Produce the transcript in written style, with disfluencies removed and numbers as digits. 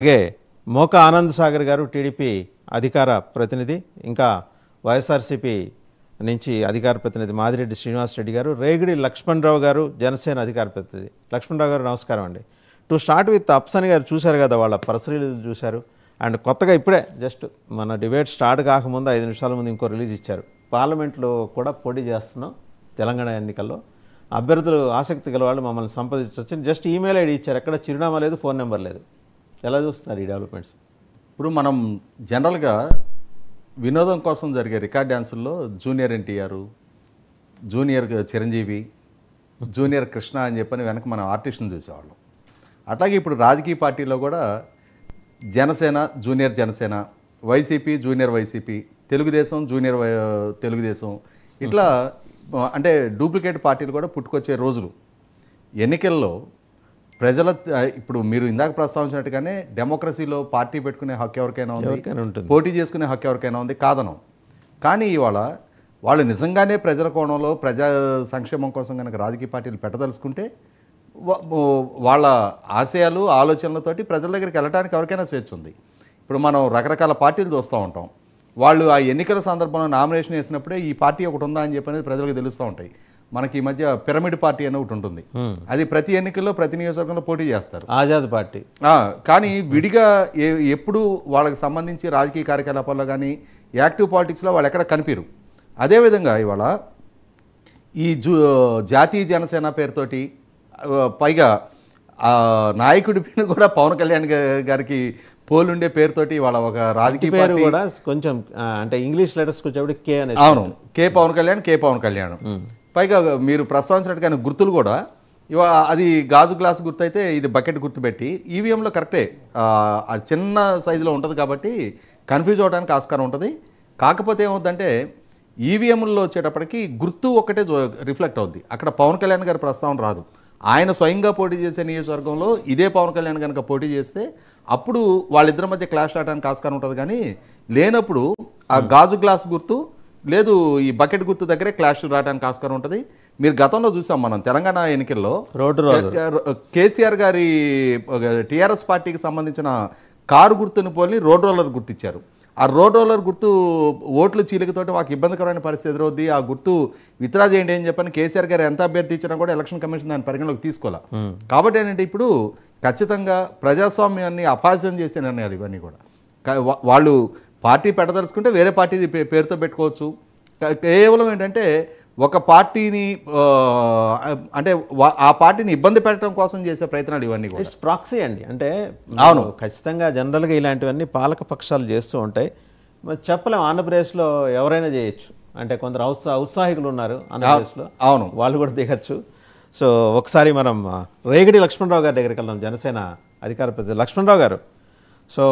అలాగే మోక ఆనంద్ సాగర్ గారు టీడీపీ అధికార ప్రతినిధి, ఇంకా వైఎస్ఆర్సీపీ నుంచి అధికార ప్రతినిధి మాదిరెడ్డి శ్రీనివాస్ రెడ్డి గారు, రేగిడి లక్ష్మణరావు గారు జనసేన అధికార ప్రతినిధి. లక్ష్మణరావు గారు నమస్కారం అండి. టు స్టార్ట్ విత్ అప్సని గారు చూశారు కదా, వాళ్ళ ప్రెస్ రిలీజ్ చూశారు. అండ్ కొత్తగా ఇప్పుడే జస్ట్ మన డిబేట్ స్టార్ట్ కాకముందు 5 నిమిషాల ముందు ఇంకో రిలీజ్ ఇచ్చారు. పార్లమెంట్లో కూడా పోటీ చేస్తున్నాం తెలంగాణ ఎన్నికల్లో, అభ్యర్థులు ఆసక్తి గల వాళ్ళు మమ్మల్ని సంప్రదించవచ్చు. జస్ట్ ఈమెయిల్ ఐడి ఇచ్చారు, ఎక్కడ చిరునామా లేదు, ఫోన్ నెంబర్ లేదు. ఎలా చూస్తున్నారు ఈ డెవలప్మెంట్స్? ఇప్పుడు మనం జనరల్గా వినోదం కోసం జరిగే రికార్డ్ డ్యాన్సుల్లో junior NTR, junior Chiranjeevi, junior Krishna అని చెప్పని వెనక మనం ఆర్టిస్ట్ని చూసేవాళ్ళం. అట్లాగే ఇప్పుడు రాజకీయ పార్టీలో కూడా Janasena junior Janasena, YCP junior YCP, Telugu Desam junior Telugu Desam, ఇట్లా అంటే డూప్లికేట్ పార్టీలు కూడా పుట్టుకొచ్చే రోజులు. ఎన్నికల్లో ప్రజల ఇప్పుడు మీరు ఇందాక ప్రస్తావించినట్టుగానే డెమోక్రసీలో పార్టీ పెట్టుకునే హక్కు ఎవరికైనా ఉంది, పోటీ చేసుకునే హక్కు ఎవరికైనా ఉంది, కాదనం. కానీ ఇవాళ వాళ్ళు నిజంగానే ప్రజల కోణంలో ప్రజా సంక్షేమం కోసం కనుక రాజకీయ పార్టీలు పెట్టదలుచుకుంటే వాళ్ళ ఆశయాలు ఆలోచనలతోటి ప్రజల దగ్గరికి వెళ్ళడానికి ఎవరికైనా స్వేచ్ఛ ఉంది. ఇప్పుడు మనం రకరకాల పార్టీలు చూస్తూ ఉంటాం. వాళ్ళు ఆ ఎన్నికల సందర్భంలో నామినేషన్ వేసినప్పుడే ఈ పార్టీ ఒకటి ఉందా అని చెప్పి అనేది ప్రజలకు తెలుస్తూ ఉంటాయి. మనకి ఈ మధ్య పిరమిడ్ పార్టీ అని ఒకటి ఉంటుంది, అది ప్రతి ఎన్నికల్లో ప్రతి నియోజకవర్గంలో పోటీ చేస్తారు, ఆజాద్ పార్టీ. కానీ విడిగా ఎప్పుడు వాళ్ళకి సంబంధించి రాజకీయ కార్యకలాపాల్లో కానీ యాక్టివ్ పాలిటిక్స్లో వాళ్ళు ఎక్కడ కనిపిరు. అదేవిధంగా ఇవాళ ఈ జాతీయ జనసేన పేరుతోటి, పైగా నాయకుడి పేరు కూడా పవన్ కళ్యాణ్ గారికి పోలుండే పేరుతోటి వాళ్ళ ఒక రాజకీయ పార్టీ కూడా కొంచెం అంటే ఇంగ్లీష్ లెటర్స్ వచ్చేప్పుడు కే అనేది. అవును, కే పవన్ కళ్యాణ్. పైగా మీరు ప్రస్తావించినట్టుగా గుర్తులు కూడా ఇవాళ అది గాజు గ్లాసు గుర్తు అయితే ఇది బకెట్ గుర్తు పెట్టి ఈవీఎంలో కరెక్టే చిన్న సైజులో ఉంటుంది కాబట్టి కన్ఫ్యూజ్ అవడానికి ఆస్కారం ఉంటుంది. కాకపోతే ఏమవుతుందంటే ఈవీఎంలో వచ్చేటప్పటికి గుర్తు ఒక్కటే రిఫ్లెక్ట్ అవుద్ది, అక్కడ పవన్ కళ్యాణ్ గారి ప్రస్తావన రాదు. ఆయన స్వయంగా పోటీ చేసే నియోజకవర్గంలో ఇదే పవన్ కళ్యాణ్ కనుక పోటీ చేస్తే అప్పుడు వాళ్ళిద్దరి మధ్య క్లాష్ రావడానికి ఆస్కారం ఉంటుంది. కానీ లేనప్పుడు ఆ గాజు గ్లాస్ గుర్తు లేదు, ఈ బకెట్ గుర్తు దగ్గరే క్లాష్ రావడానికి ఆస్కారం ఉంటుంది. మీరు గతంలో చూసాం మనం తెలంగాణ ఎన్నికల్లో కేసీఆర్ గారి టీఆర్ఎస్ పార్టీకి సంబంధించిన కారు గుర్తుని పోలి రోడ్ రోలర్ గుర్తు ఇచ్చారు. ఆ రోడ్ రోలర్ గుర్తు ఓట్లు చీలికతోటి మాకు ఇబ్బందికరమైన పరిస్థితి ఎదురవుద్ది, ఆ గుర్తు విత్డ్రా చేయండి అని చెప్పని కేసీఆర్ గారు ఎంత అభ్యర్థి ఇచ్చినా కూడా ఎలక్షన్ కమిషన్ దాని పరిగణలోకి తీసుకోవాలి. కాబట్టి ఏంటంటే ఇప్పుడు ఖచ్చితంగా ప్రజాస్వామ్యాన్ని అపహాస్యం చేసే నిర్ణయాలు ఇవన్నీ కూడా. వాళ్ళు పార్టీ పెట్టదలుచుకుంటే వేరే పార్టీ పేరుతో పెట్టుకోవచ్చు. కేవలం ఏంటంటే ఒక పార్టీని అంటే ఆ పార్టీని ఇబ్బంది పెట్టడం కోసం చేసే ప్రయత్నాలు ఇవన్నీ కూడా. ఇట్స్ ప్రాక్సీ అండి. అంటే అవును, ఖచ్చితంగా జనరల్గా ఇలాంటివన్నీ పాలక పక్షాలు చేస్తూ ఉంటాయి. మరి చెప్పలేము, ఆంధ్రప్రదేశ్లో ఎవరైనా చేయొచ్చు. అంటే కొందరు ఔత్సాహికులు ఉన్నారు ఆంధ్రప్రదేశ్లో, అవును, వాళ్ళు కూడా దిగచ్చు. సో ఒకసారి మనం రేగిడి లక్ష్మణరావు గారి దగ్గరికి వెళ్దాం, జనసేన అధికార ప్రతినిధి. లక్ష్మణరావు గారు, సో